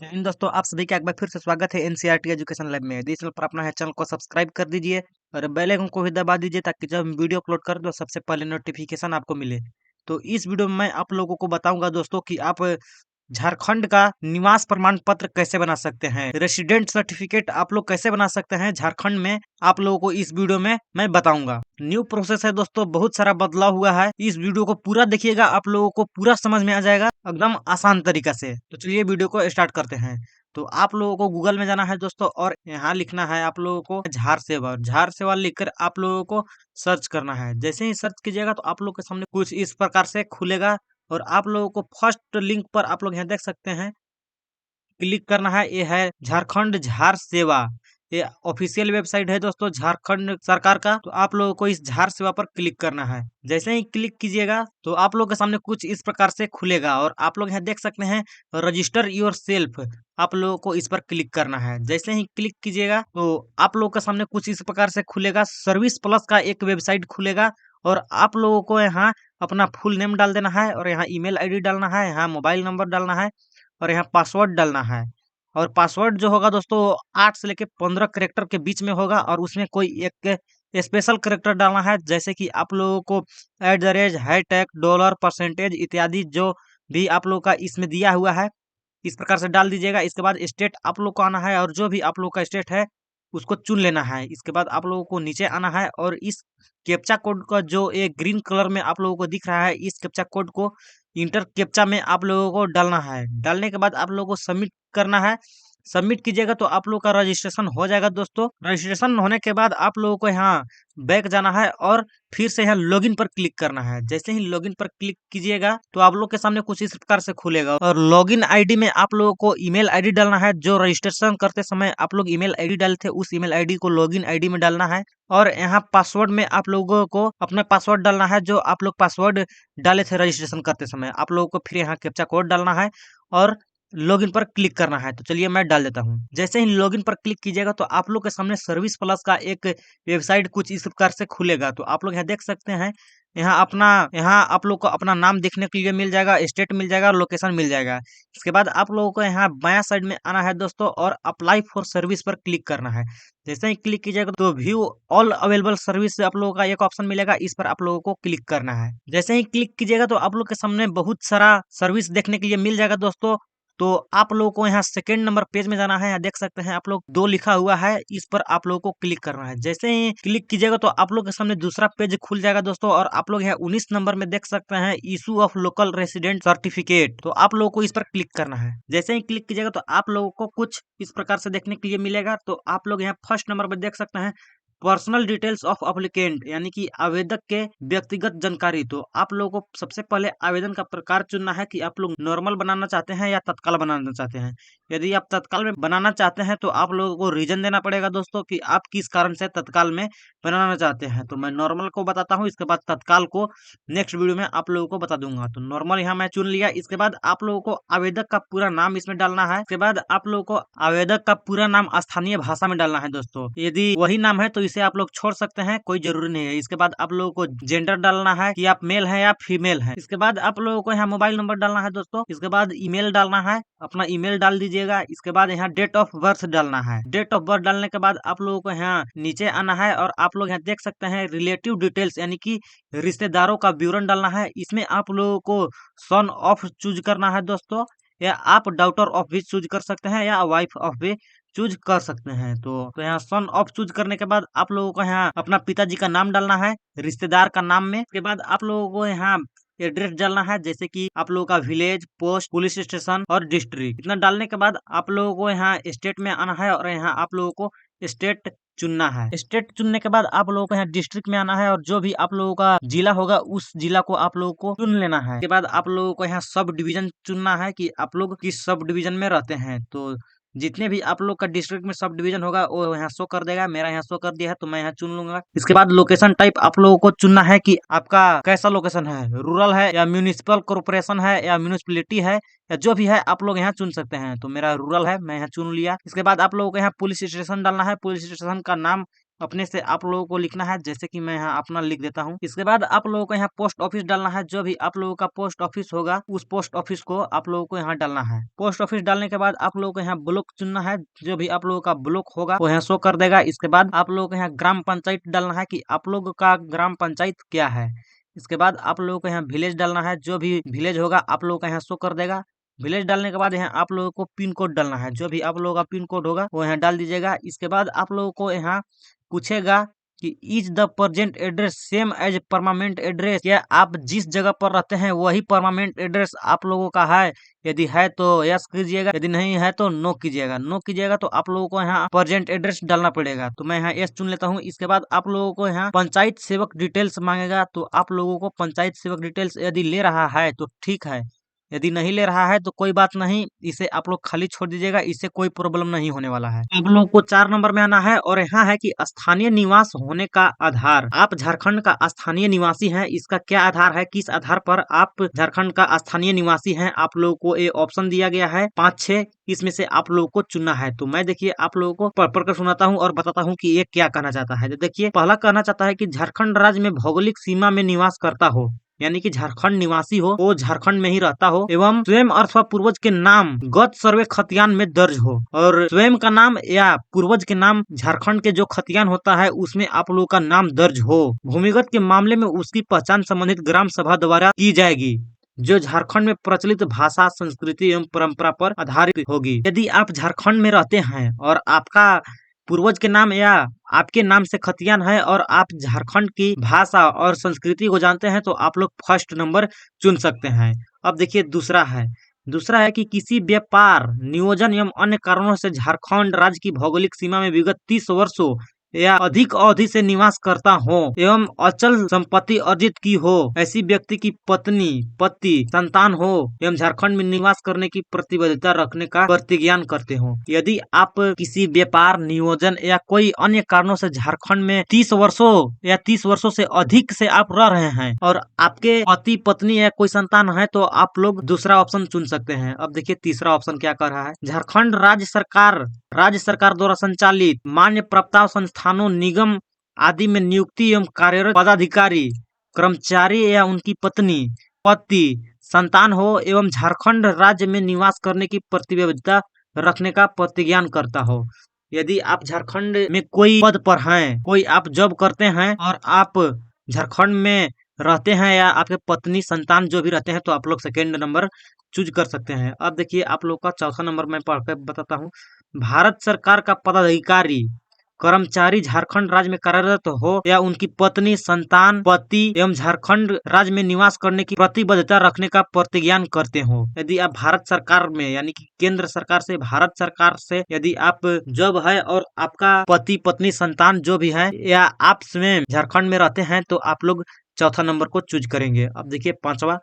जय हिंद दोस्तों, आप सभी का एक बार फिर से स्वागत है एनसीईआरटी एजुकेशन लैब में। यदि चैनल पर अपना है, चैनल को सब्सक्राइब कर दीजिए और बेल आइकन को भी दबा दीजिए ताकि जब हम वीडियो अपलोड करें तो सबसे पहले नोटिफिकेशन आपको मिले। तो इस वीडियो में मैं आप लोगों को बताऊंगा दोस्तों कि आप झारखंड का निवास प्रमाण पत्र कैसे बना सकते हैं, रेसिडेंट सर्टिफिकेट आप लोग कैसे बना सकते हैं झारखंड में, आप लोगों को इस वीडियो में मैं बताऊंगा। न्यू प्रोसेस है दोस्तों, बहुत सारा बदलाव हुआ है। इस वीडियो को पूरा देखिएगा, आप लोगों को पूरा समझ में आ जाएगा एकदम आसान तरीका से। तो चलिए वीडियो को स्टार्ट करते हैं। तो आप लोगों को गूगल में जाना है दोस्तों और यहाँ लिखना है आप लोगों को झार सेवा लिखकर आप लोगों को सर्च करना है। जैसे ही सर्च कीजिएगा तो आप लोग के सामने कुछ इस प्रकार से खुलेगा और आप लोगों को फर्स्ट लिंक पर आप लोग यहाँ देख सकते हैं, क्लिक करना है। ये है झारखंड झार सेवा, ये ऑफिशियल वेबसाइट है दोस्तों झारखंड सरकार का। तो आप लोगों को इस झार सेवा पर क्लिक करना है। जैसे ही क्लिक कीजिएगा तो आप लोग के सामने कुछ इस प्रकार से खुलेगा और आप लोग यहाँ देख सकते हैं रजिस्टर योर सेल्फ, आप लोगों को इस पर क्लिक करना है। जैसे ही क्लिक कीजिएगा तो आप लोग के सामने कुछ इस प्रकार से खुलेगा, सर्विस प्लस का एक वेबसाइट खुलेगा और आप लोगों को यहाँ अपना फुल नेम डाल देना है और यहाँ ईमेल आईडी डालना है, यहाँ मोबाइल नंबर डालना है और यहाँ पासवर्ड डालना है। और पासवर्ड जो होगा दोस्तों 8 से लेके 15 कैरेक्टर के बीच में होगा और उसमें कोई एक स्पेशल कैरेक्टर डालना है, जैसे कि आप लोगों को @ हैशटैग डॉलर परसेंटेज इत्यादि जो भी आप लोगों का इसमें दिया हुआ है इस प्रकार से डाल दीजिएगा। इसके बाद स्टेट आप लोग को आना है और जो भी आप लोग का स्टेट है उसको चुन लेना है। इसके बाद आप लोगों को नीचे आना है और इस कैप्चा कोड का जो एक ग्रीन कलर में आप लोगों को दिख रहा है, इस कैप्चा कोड को इंटर कैप्चा में आप लोगों को डालना है। डालने के बाद आप लोगों को सबमिट करना है। सबमिट कीजिएगा तो आप लोग का रजिस्ट्रेशन हो जाएगा दोस्तों। रजिस्ट्रेशन होने के बाद आप लोगों को यहाँ बैक जाना है और फिर से यहाँ लॉगिन पर क्लिक करना है। जैसे ही लॉगिन पर क्लिक कीजिएगा तो आप लोग के सामने कुछ इस प्रकार से खुलेगा और लॉगिन आईडी में आप लोगों को ईमेल आईडी डालना है। जो रजिस्ट्रेशन करते समय आप लोग ईमेल आईडी डाले थे उस ईमेल आईडी को लॉगिन आईडी में डालना है और यहाँ पासवर्ड में आप लोगों को अपना पासवर्ड डालना है। जो आप लोग पासवर्ड डाले थे रजिस्ट्रेशन करते समय आप लोगों को फिर यहाँ कैप्चा कोड डालना है और लॉगिन पर क्लिक करना है। तो चलिए मैं डाल देता हूँ। जैसे ही लॉगिन पर क्लिक कीजिएगा तो आप लोग के सामने सर्विस प्लस का एक वेबसाइट कुछ इस प्रकार से खुलेगा। तो आप लोग यहाँ देख सकते हैं, यहाँ आप लोग को अपना नाम देखने के लिए मिल जाएगा, स्टेट मिल जाएगा और लोकेशन मिल जाएगा। इसके बाद आप लोगों को यहाँ बायां साइड में आना है दोस्तों और अप्लाई फॉर सर्विस पर क्लिक करना है। जैसे ही क्लिक कीजिएगा तो व्यू ऑल अवेलेबल सर्विस आप लोगों का एक ऑप्शन मिलेगा, इस पर आप लोगों को क्लिक करना है। जैसे ही क्लिक कीजिएगा तो आप लोग के सामने बहुत सारा सर्विस देखने के लिए मिल जाएगा दोस्तों। तो आप लोगों को यहाँ सेकंड नंबर पेज में जाना है। यहाँ देख सकते हैं आप लोग 2 लिखा हुआ है, इस पर आप लोगों को क्लिक करना है। जैसे ही क्लिक कीजिएगा तो आप लोग के सामने दूसरा पेज खुल जाएगा दोस्तों और आप लोग यहाँ 19 नंबर में देख सकते हैं issue of local resident certificate. तो आप लोगों को इस पर क्लिक करना है। जैसे ही क्लिक कीजिएगा तो आप लोगों को कुछ इस प्रकार से देखने के लिए मिलेगा। तो आप लोग यहाँ फर्स्ट नंबर पर देख सकते हैं पर्सनल डिटेल्स ऑफ एप्लीकेंट, यानी कि आवेदक के व्यक्तिगत जानकारी। तो आप लोगों को सबसे पहले आवेदन का प्रकार चुनना है कि आप लोग नॉर्मल बनाना चाहते हैं या तत्काल बनाना चाहते हैं। यदि आप तत्काल में बनाना चाहते हैं तो आप लोगों को रीजन देना पड़ेगा दोस्तों कि आप किस कारण से तत्काल में बनाना चाहते हैं। तो मैं नॉर्मल को बताता हूँ, इसके बाद तत्काल को नेक्स्ट वीडियो में आप लोगों को बता दूंगा। तो नॉर्मल यहाँ मैं चुन लिया। इसके बाद आप लोगों को आवेदक का पूरा नाम इसमें डालना है। इसके बाद आप लोगों को आवेदक का पूरा नाम स्थानीय भाषा में डालना है दोस्तों। यदि वही नाम है तो इसे आप लोग छोड़ सकते हैं, कोई जरूरी नहीं है। इसके बाद आप लोगों को जेंडर डालना है कि आप मेल है या फीमेल है। इसके बाद आप लोगों को यहाँ मोबाइल नंबर डालना है दोस्तों। इसके बाद ईमेल डालना है, अपना ईमेल डाल दीजिएगा। इसके बाद यहाँ डेट ऑफ बर्थ डालना है। डेट ऑफ बर्थ डालने के बाद आप लोगों को यहाँ नीचे आना है और आप लोग यहाँ देख सकते हैं रिलेटिव डिटेल्स, यानी कि रिश्तेदारों का विवरण डालना है। इसमें आप लोगों को सन ऑफ चूज करना है दोस्तों, या आप डॉटर ऑफ भी चूज कर सकते हैं या वाइफ ऑफ भी चूज कर सकते हैं। तो यहाँ सन ऑफ चूज करने के बाद आप लोगों को यहाँ अपना पिताजी का नाम डालना है रिश्तेदार का नाम में। उसके बाद आप लोगों को यहाँ एड्रेस डालना है, जैसे कि आप लोगों का विलेज, पोस्ट, पुलिस स्टेशन और डिस्ट्रिक्ट। इतना डालने के बाद आप लोगों को यहाँ स्टेट में आना है और यहाँ आप लोगों को स्टेट चुनना है। स्टेट चुनने के बाद आप लोगों को यहाँ डिस्ट्रिक्ट में आना है और जो भी आप लोगों का जिला होगा उस जिला को आप लोगों को चुन लेना है। उसके बाद आप लोगों को यहाँ सब डिवीजन चुनना है कि आप लोग किस सब डिवीजन में रहते हैं। तो जितने भी आप लोग का डिस्ट्रिक्ट में सब डिवीजन होगा वो यहाँ शो कर देगा। मेरा यहाँ शो कर दिया है तो मैं यहाँ चुन लूंगा। इसके बाद लोकेशन टाइप आप लोगों को चुनना है कि आपका कैसा लोकेशन है, रूरल है या म्यूनिसिपल कॉर्पोरेशन है या म्यूनिसिपलिटी है या जो भी है आप लोग यहाँ चुन सकते हैं। तो मेरा रूरल है, मैं यहाँ चुन लिया। इसके बाद आप लोगों को यहाँ पुलिस स्टेशन डालना है। पुलिस स्टेशन का नाम अपने से आप लोगों को लिखना है, जैसे कि मैं यहाँ अपना लिख देता हूँ। इसके बाद आप लोगों को यहाँ पोस्ट ऑफिस डालना है। जो भी आप लोगों का पोस्ट ऑफिस होगा उस पोस्ट ऑफिस को आप लोगों को यहाँ डालना है। पोस्ट ऑफिस डालने के बाद आप लोगों को यहाँ ब्लॉक चुनना है। जो भी आप लोगों का ब्लॉक होगा वो यहाँ शो कर देगा। इसके बाद आप लोगों को यहाँ ग्राम पंचायत डालना है कि आप लोगों का ग्राम पंचायत क्या है। इसके बाद आप लोगों को यहाँ विलेज डालना है। जो भी विलेज होगा आप लोगों का यहाँ शो कर देगा। विलेज डालने के बाद यहाँ आप लोगों को पिन कोड डालना है। जो भी आप लोगों का पिन कोड होगा वो यहाँ डाल दीजिएगा। इसके बाद आप लोगों को यहाँ पूछेगा कि is the present address same as permanent address, क्या आप जिस जगह पर रहते हैं वही परमानेंट एड्रेस आप लोगों का है। यदि है तो यस कीजिएगा, यदि नहीं है तो नो कीजिएगा। नो कीजिएगा तो आप लोगों को यहाँ प्रेजेंट एड्रेस डालना पड़ेगा। तो मैं यहाँ यस चुन लेता हूँ। इसके बाद आप लोगों को यहाँ पंचायत सेवक डिटेल्स मांगेगा। तो आप लोगों को पंचायत सेवक डिटेल्स यदि ले रहा है तो ठीक है, यदि नहीं ले रहा है तो कोई बात नहीं, इसे आप लोग खाली छोड़ दीजिएगा। इससे कोई प्रॉब्लम नहीं होने वाला है। आप लोगों को 4 नंबर में आना है और यहाँ है कि स्थानीय निवास होने का आधार। आप झारखंड का स्थानीय निवासी हैं, इसका क्या आधार है, किस आधार पर आप झारखंड का स्थानीय निवासी हैं, आप लोगों को ये ऑप्शन दिया गया है 5-6। इसमें से आप लोगों को चुनना है। तो मैं देखिए आप लोगों को पढ़ कर सुनाता हूँ और बताता हूँ कि ये क्या कहना चाहता है। देखिए पहला कहना चाहता है कि झारखंड राज्य में भौगोलिक सीमा में निवास करता हो, यानी कि झारखंड निवासी हो, वो झारखंड में ही रहता हो, एवं स्वयं अथवा पूर्वज के नाम गत सर्वे खतियान में दर्ज हो। और स्वयं का नाम या पूर्वज के नाम झारखंड के जो खतियान होता है उसमें आप लोगों का नाम दर्ज हो। भूमिगत के मामले में उसकी पहचान संबंधित ग्राम सभा द्वारा की जाएगी, जो झारखंड में प्रचलित भाषा, संस्कृति एवं परंपरा पर आधारित होगी। यदि आप झारखंड में रहते हैं और आपका पूर्वज के नाम या आपके नाम से खतियान है और आप झारखंड की भाषा और संस्कृति को जानते हैं तो आप लोग फर्स्ट नंबर चुन सकते हैं। अब देखिए दूसरा है कि किसी व्यापार, नियोजन एवं अन्य कारणों से झारखंड राज्य की भौगोलिक सीमा में विगत 30 वर्षों या अधिक अवधि से निवास करता हो एवं अचल संपत्ति अर्जित की हो, ऐसी व्यक्ति की पत्नी, पति, संतान हो एवं झारखंड में निवास करने की प्रतिबद्धता रखने का प्रतिज्ञान करते हो। यदि आप किसी व्यापार, नियोजन या कोई अन्य कारणों से झारखंड में 30 वर्षों से अधिक से आप रह रहे हैं और आपके पति, पत्नी या कोई संतान है तो आप लोग दूसरा ऑप्शन चुन सकते हैं। अब देखिए तीसरा ऑप्शन क्या कर रहा है। झारखंड राज्य सरकार द्वारा संचालित मान्य प्रस्ताव संस्थानों, निगम आदि में नियुक्ति एवं कार्यरत पदाधिकारी, कर्मचारी या उनकी पत्नी, पति, संतान हो एवं झारखंड राज्य में निवास करने की प्रतिबद्धता रखने का प्रतिज्ञान करता हो। यदि आप झारखंड में कोई पद पर हैं, कोई आप जॉब करते हैं और आप झारखंड में रहते हैं या आपके पत्नी, संतान जो भी रहते हैं तो आप लोग सेकेंड नंबर चूज कर सकते हैं। अब देखिए आप लोग का चौथा नंबर मैं पढ़ कर बताता हूँ। भारत सरकार का पदाधिकारी, कर्मचारी झारखंड राज्य में कार्यरत हो या उनकी पत्नी, संतान, पति एवं झारखंड राज्य में निवास करने की प्रतिबद्धता रखने का प्रतिज्ञान करते हो। यदि आप भारत सरकार में यानी कि केंद्र सरकार से, भारत सरकार से यदि आप जॉब है और आपका पति, पत्नी, संतान जो भी है या आप स्वयं झारखंड में रहते हैं तो आप लोग चौथा नंबर को चूज करेंगे। अब देखिए पांचवा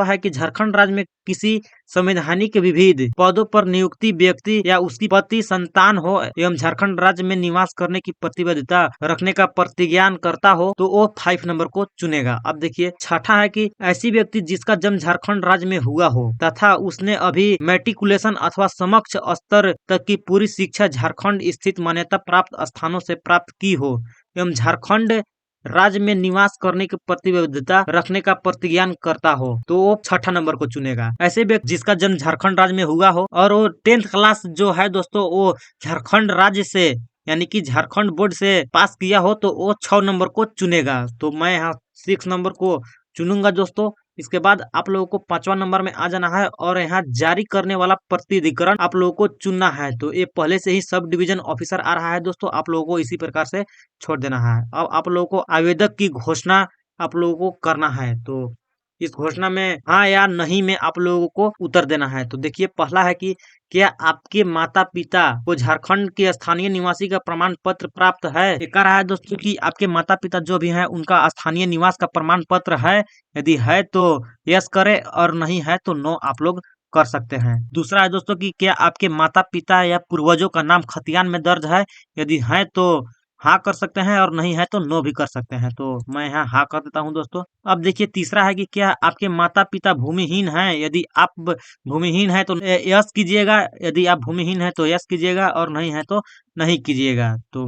है कि झारखंड राज्य में किसी संवैधानिक विविध पदों पर नियुक्ति व्यक्ति या उसकी पति, संतान हो एवं झारखंड राज्य में निवास करने की प्रतिबद्धता रखने का प्रतिज्ञान करता हो तो वो 5 नंबर को चुनेगा। अब देखिए छठा है कि ऐसी व्यक्ति जिसका जन्म झारखंड राज्य में हुआ हो तथा उसने अभी मैट्रिकुलेशन अथवा समकक्ष स्तर तक की पूरी शिक्षा झारखंड स्थित मान्यता प्राप्त स्थानों से प्राप्त की हो एवं झारखंड राज्य में निवास करने की प्रतिबद्धता रखने का प्रतिज्ञान करता हो तो वो छठा नंबर को चुनेगा। ऐसे व्यक्ति जिसका जन्म झारखंड राज्य में हुआ हो और वो 10th क्लास जो है दोस्तों वो झारखंड राज्य से यानी कि झारखंड बोर्ड से पास किया हो तो वो 6 नंबर को चुनेगा। तो मैं यहाँ 6 नंबर को चुनूंगा दोस्तों। इसके बाद आप लोगों को 5वां नंबर में आ जाना है और यहाँ जारी करने वाला प्रतिधिकरण आप लोगों को चुनना है। तो ये पहले से ही सब डिवीजन ऑफिसर आ रहा है दोस्तों, आप लोगों को इसी प्रकार से छोड़ देना है। अब आप लोगों को आवेदक की घोषणा आप लोगों को करना है। तो इस घोषणा में हाँ या नहीं में आप लोगों को उत्तर देना है। तो देखिए पहला है कि क्या आपके माता पिता को झारखंड के स्थानीय निवासी का प्रमाण पत्र प्राप्त है। ये कह रहा है दोस्तों कि आपके माता पिता जो भी हैं उनका स्थानीय निवास का प्रमाण पत्र है। यदि है तो यस करे और नहीं है तो नो आप लोग कर सकते हैं। दूसरा है दोस्तों कि क्या आपके माता पिता या पूर्वजों का नाम खतियान में दर्ज है। यदि है तो हाँ कर सकते हैं और नहीं है तो नो भी कर सकते हैं। तो मैं यहाँ हाँ कर देता हूँ दोस्तों। अब देखिए तीसरा है कि क्या आपके माता पिता भूमिहीन हैं। यदि आप भूमिहीन है तो यस कीजिएगा, यदि आप भूमिहीन है तो यस कीजिएगा और नहीं है तो नहीं कीजिएगा। तो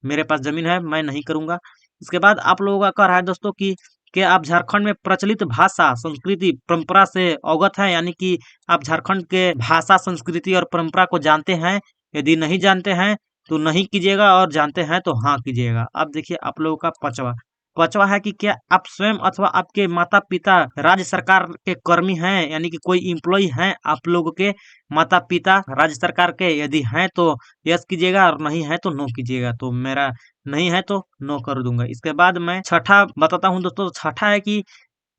मेरे पास जमीन है, मैं नहीं करूंगा। इसके बाद आप लोगों का कह रहा है दोस्तों कि क्या आप झारखंड में प्रचलित भाषा, संस्कृति, परंपरा से अवगत हैं, यानी कि आप झारखंड के भाषा, संस्कृति और परंपरा को जानते हैं। यदि नहीं जानते हैं तो नहीं कीजिएगा, और जानते हैं तो हाँ कीजिएगा। अब देखिए आप लोगों का पांचवा पांचवा है कि क्या आप स्वयं अथवा आपके माता पिता राज्य सरकार के कर्मी हैं, यानी कि कोई इम्प्लॉय हैं आप लोगों के माता पिता राज्य सरकार के। यदि हैं तो यस कीजिएगा, और नहीं है तो नो कीजिएगा। तो मेरा नहीं है तो नो कर दूंगा। इसके बाद मैं छठा बताता हूँ दोस्तों। छठा है कि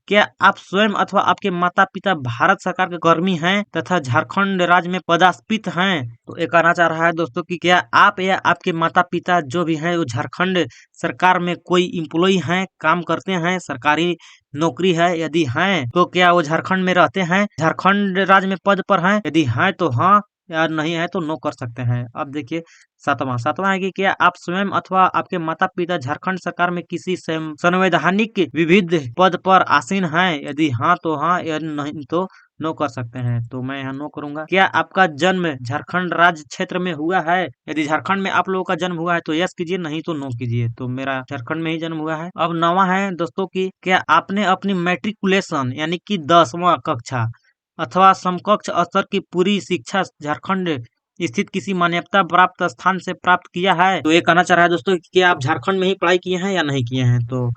क्या आप स्वयं अथवा आपके माता-पिता भारत सरकार के कर्मी हैं तथा झारखंड राज्य में पदस्थापित हैं? तो ये कहना चाह रहा है दोस्तों कि क्या आप या आपके माता-पिता जो भी हैं वो झारखंड सरकार में कोई एम्प्लॉय हैं, काम करते हैं, सरकारी नौकरी है? यदि हैं तो क्या वो झारखंड में रहते हैं, झारखंड राज्य में पद पर हैं? यदि हैं तो हाँ, या नहीं है तो नो कर सकते हैं। अब देखिए सातवां है कि क्या आप स्वयं अथवा आपके माता पिता झारखंड सरकार में किसी संवैधानिक विविध पद पर आसीन हैं? यदि हाँ तो हाँ, या नहीं तो नो कर सकते हैं। तो मैं यहाँ नो करूंगा। क्या आपका जन्म झारखंड राज्य क्षेत्र में हुआ है? यदि झारखंड में आप लोगों का जन्म हुआ है तो यस कीजिए, नहीं तो नो कीजिए। तो मेरा झारखंड में ही जन्म हुआ है। अब नौवां है दोस्तों की क्या आपने अपनी मैट्रिकुलेशन यानी कि 10वां कक्षा अथवा समकक्ष स्तर की पूरी शिक्षा झारखंड स्थित किसी मान्यता प्राप्त स्थान से प्राप्त किया है? तो ये कहना चाह रहा है दोस्तों कि आप झारखंड में ही पढ़ाई किए हैं या नहीं किए हैं। तो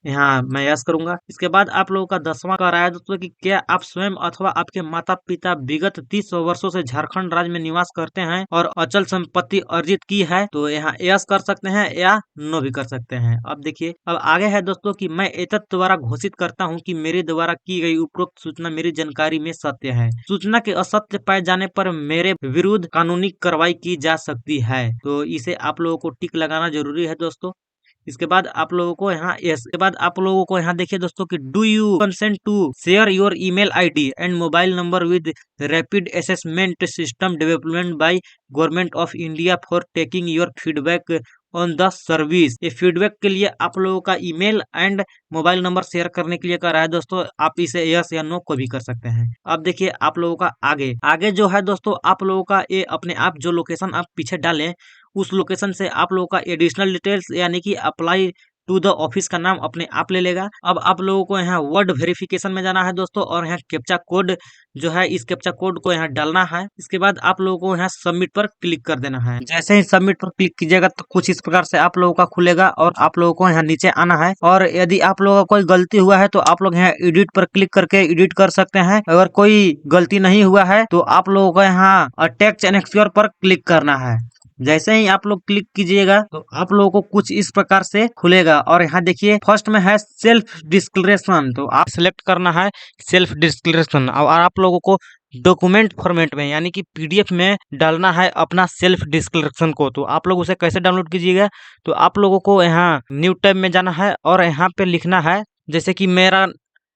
यहाँ मैं यस करूंगा। इसके बाद आप लोगों का 10वां कह रहा है दोस्तों कि क्या आप स्वयं अथवा आपके माता पिता विगत 30 वर्षों से झारखंड राज्य में निवास करते हैं और अचल संपत्ति अर्जित की है? तो यहाँ यस कर सकते हैं या नो भी कर सकते हैं। अब देखिए अब आगे है दोस्तों कि मैं एतत् द्वारा घोषित करता हूँ कि मेरे द्वारा की गई उपरोक्त सूचना मेरी जानकारी में सत्य है। सूचना के असत्य पाए जाने पर मेरे विरुद्ध कानूनी कार्रवाई की जा सकती है। तो इसे आप लोगों को टिक लगाना जरूरी है दोस्तों। इसके बाद आप लोगों को यहाँ इसके बाद आप लोगों को यहाँ देखिए दोस्तों कि do you consent to share your email ID and mobile number with rapid assessment system development by government of India for taking your feedback on the service. ये फीडबैक के लिए आप लोगों का email and mobile number share करने के लिए कह रहा है दोस्तों। आप इसे यस या नो को भी कर सकते हैं। अब देखिए आप लोगों का आगे आगे जो है दोस्तों, आप लोगों का ये अपने आप जो लोकेशन आप पीछे डालें उस लोकेशन से आप लोगों का एडिशनल डिटेल्स यानी कि अप्लाई टू द ऑफिस का नाम अपने आप ले लेगा। अब आप लोगों को यहाँ वर्ड वेरिफिकेशन में जाना है दोस्तों, और यहाँ कैप्चा कोड जो है इस कैप्चा कोड को यहाँ डालना है। इसके बाद आप लोगों को यहाँ सबमिट पर क्लिक कर देना है। जैसे ही सबमिट पर क्लिक कीजिएगा तो कुछ इस प्रकार से आप लोगों का खुलेगा, और आप लोगों को यहाँ नीचे आना है। और यदि आप लोगों का कोई गलती हुआ है तो आप लोग यहाँ एडिट पर क्लिक करके एडिट कर सकते हैं। अगर कोई गलती नहीं हुआ है तो आप लोगों को यहाँ टेक्स्ट एंड एक्सक्योर पर क्लिक करना है। जैसे ही आप लोग क्लिक कीजिएगा तो आप लोगों को कुछ इस प्रकार से खुलेगा, और यहाँ देखिए फर्स्ट में है सेल्फ डिस्क्लेरेशन। तो आप सिलेक्ट करना है सेल्फ डिस्क्लेरेशन, और आप लोगों को डॉक्यूमेंट फॉर्मेट में यानी कि पीडीएफ में डालना है अपना सेल्फ डिस्क्लेरेशन को। तो आप लोग उसे कैसे डाउनलोड कीजिएगा, तो आप लोगों को यहाँ न्यू टैब में जाना है और यहाँ पे लिखना है, जैसे कि मेरा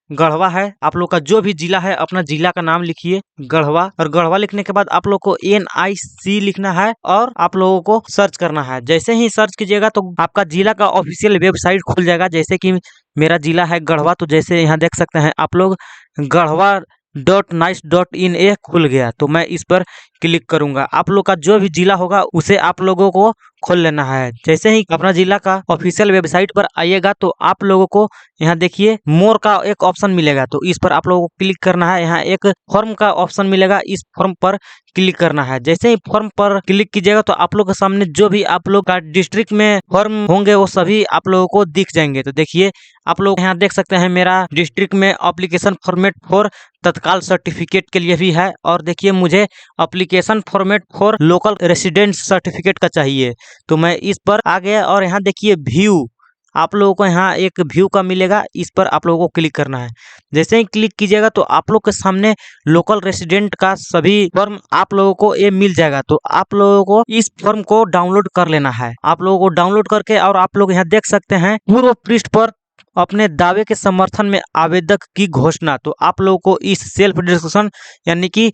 गढ़वा है, आप लोग का जो भी जिला है अपना जिला का नाम लिखिए गढ़वा, और गढ़वा लिखने के बाद आप लोग को NIC लिखना है और आप लोगों को सर्च करना है। जैसे ही सर्च कीजिएगा तो आपका जिला का ऑफिशियल वेबसाइट खुल जाएगा। जैसे कि मेरा जिला है गढ़वा, तो जैसे यहाँ देख सकते हैं आप लोग गढ़वा.nice.in ये खुल गया। तो मैं इस पर क्लिक करूंगा। आप लोग का जो भी जिला होगा उसे आप लोगों को खोल लेना है। जैसे ही अपना जिला का ऑफिशियल वेबसाइट पर आइएगा तो आप लोगों को यहाँ देखिए मोर का एक ऑप्शन मिलेगा, तो इस पर आप लोगों को क्लिक करना है। यहाँ एक फॉर्म का ऑप्शन मिलेगा, इस फॉर्म पर क्लिक करना है। जैसे ही फॉर्म पर क्लिक कीजिएगा तो आप लोग के सामने जो भी आप लोग का डिस्ट्रिक्ट में फॉर्म होंगे वो सभी आप लोगों को दिख जाएंगे। तो देखिए आप लोग यहाँ देख सकते हैं मेरा डिस्ट्रिक्ट में एप्लीकेशन फॉर्मेट फॉर तत्काल सर्टिफिकेट के लिए भी है, और देखिए मुझे application format for local resident certificate का चाहिए। तो मैं इस पर आ गया, और यहाँ देखिए व्यू, आप लोगों को यहाँ एक व्यू का मिलेगा, इस पर आप लोगों को क्लिक करना है। जैसे ही क्लिक कीजिएगा तो आप लोग के सामने लोकल रेसिडेंट का सभी फॉर्म आप लोगों को ये मिल जाएगा। तो आप लोगों को इस फॉर्म को डाउनलोड कर लेना है। आप लोगों को डाउनलोड करके, और आप लोग यहाँ देख सकते हैं पूर्व पृष्ठ पर अपने दावे के समर्थन में आवेदक की घोषणा। तो आप लोगों को इस सेल्फ डिस्क्लेरेशन यानी कि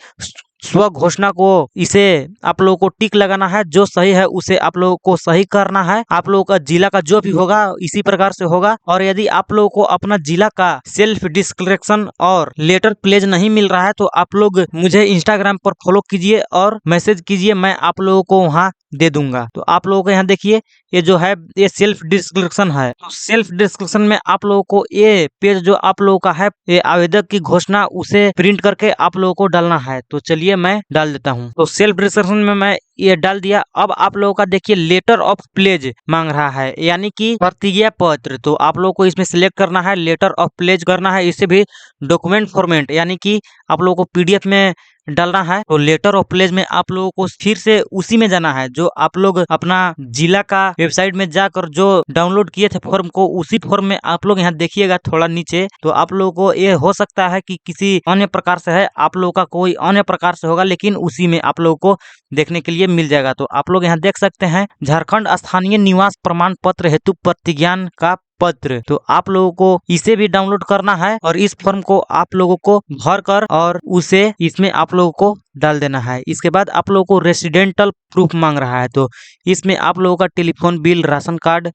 स्व घोषणा को इसे आप लोगों को टिक लगाना है, जो सही है उसे आप लोगों को सही करना है। आप लोगों का जिला का जो भी होगा इसी प्रकार से होगा। और यदि आप लोगों को अपना जिला का सेल्फ डिस्क्रिप्शन और लेटर प्लेज नहीं मिल रहा है तो आप लोग मुझे इंस्टाग्राम पर फॉलो कीजिए और मैसेज कीजिए, मैं आप लोगों को वहाँ दे दूंगा। तो आप लोगों को यहाँ देखिए ये जो है ये सेल्फ डिस्क्रिप्शन है। तो सेल्फ डिस्क्रिप्शन में आप लोगों को ये पेज जो आप लोगों का है ये आवेदक की घोषणा उसे प्रिंट करके आप लोगों को डालना है। तो चलिए मैं डाल देता हूँ। तो सेल्फ डिस्क्रिप्शन में मैं ये डाल दिया। अब आप लोगों का देखिए लेटर ऑफ प्लेज मांग रहा है, यानी कि प्रतिज्ञा पत्र। तो आप लोगों को इसमें सिलेक्ट करना है, लेटर ऑफ प्लेज करना है। इसे भी डॉक्यूमेंट फॉर्मेट यानी कि आप लोगों को पीडीएफ में डालना है। तो लेटर ऑफ प्लेज में आप लोगों को फिर से उसी में जाना है जो आप लोग अपना जिला का वेबसाइट में जाकर जो डाउनलोड किए थे फॉर्म को, उसी फॉर्म में आप लोग यहाँ देखिएगा थोड़ा नीचे। तो आप लोगों को ये हो सकता है कि किसी अन्य प्रकार से है, आप लोगों का कोई अन्य प्रकार से होगा, लेकिन उसी में आप लोगों को देखने के लिए मिल जाएगा। तो आप लोग यहाँ देख सकते हैं झारखंड स्थानीय निवास प्रमाण पत्र हेतु प्रतिज्ञान का पत्र। तो आप लोगों को इसे भी डाउनलोड करना है और इस फॉर्म को आप लोगों को भर कर और उसे इसमें आप लोगों को डाल देना है। इसके बाद आप लोगों को रेसिडेंटल प्रूफ मांग रहा है। तो इसमें आप लोगों का telephone bill, ration card,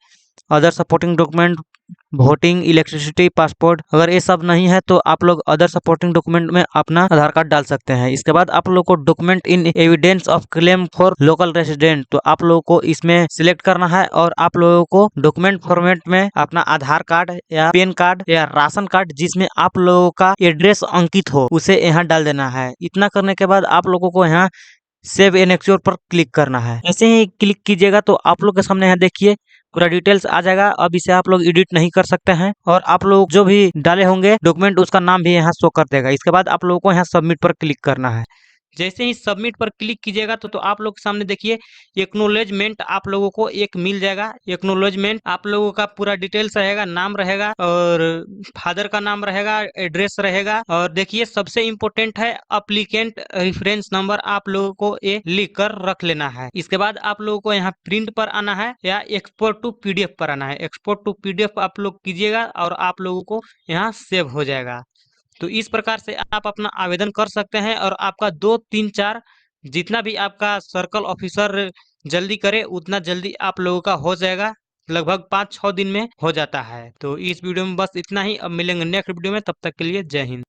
other supporting document, voting, electricity, passport, अगर ये सब नहीं है तो आप लोग अदर सपोर्टिंग डॉक्यूमेंट में अपना आधार कार्ड डाल सकते हैं। इसके बाद आप लोग को document in evidence of claim for local resident, तो आप लोगों को इसमें सिलेक्ट करना है और आप लोगों को डॉक्यूमेंट फॉर्मेट में अपना आधार कार्ड या पैन कार्ड या राशन कार्ड जिसमें आप लोगों का एड्रेस अंकित हो उसे यहाँ डाल देना है। इतना करने के बाद आप लोगों को यहाँ सेव एनेक्योर पर क्लिक करना है। ऐसे ही क्लिक कीजिएगा तो आप लोग के सामने यहाँ देखिए पूरा डिटेल्स आ जाएगा। अब इसे आप लोग एडिट नहीं कर सकते हैं और आप लोग जो भी डाले होंगे डॉक्यूमेंट उसका नाम भी यहाँ शो कर देगा। इसके बाद आप लोगों को यहाँ सबमिट पर क्लिक करना है। जैसे ही सबमिट पर क्लिक कीजिएगा तो आप लोग के सामने देखिए एक्नोलेजमेंट आप लोगों को एक मिल जाएगा। एक्नोलेजमेंट आप लोगों का पूरा डिटेल्स रहेगा, नाम रहेगा और फादर का नाम रहेगा, एड्रेस रहेगा। और देखिए सबसे इम्पोर्टेंट है अप्लीकेंट रेफरेंस नंबर आप लोगों को ये लिख कर रख लेना है। इसके बाद आप लोगों को यहाँ प्रिंट पर आना है या एक्सपोर्ट टू पीडीएफ पर आना है। एक्सपोर्ट टू पीडीएफ आप लोग कीजिएगा और आप लोगों को यहाँ सेव हो जाएगा। तो इस प्रकार से आप अपना आवेदन कर सकते हैं और आपका 2, 3, 4 जितना भी आपका सर्कल ऑफिसर जल्दी करे उतना जल्दी आप लोगों का हो जाएगा। लगभग 5-6 दिन में हो जाता है। तो इस वीडियो में बस इतना ही। अब मिलेंगे नेक्स्ट वीडियो में, तब तक के लिए जय हिंद।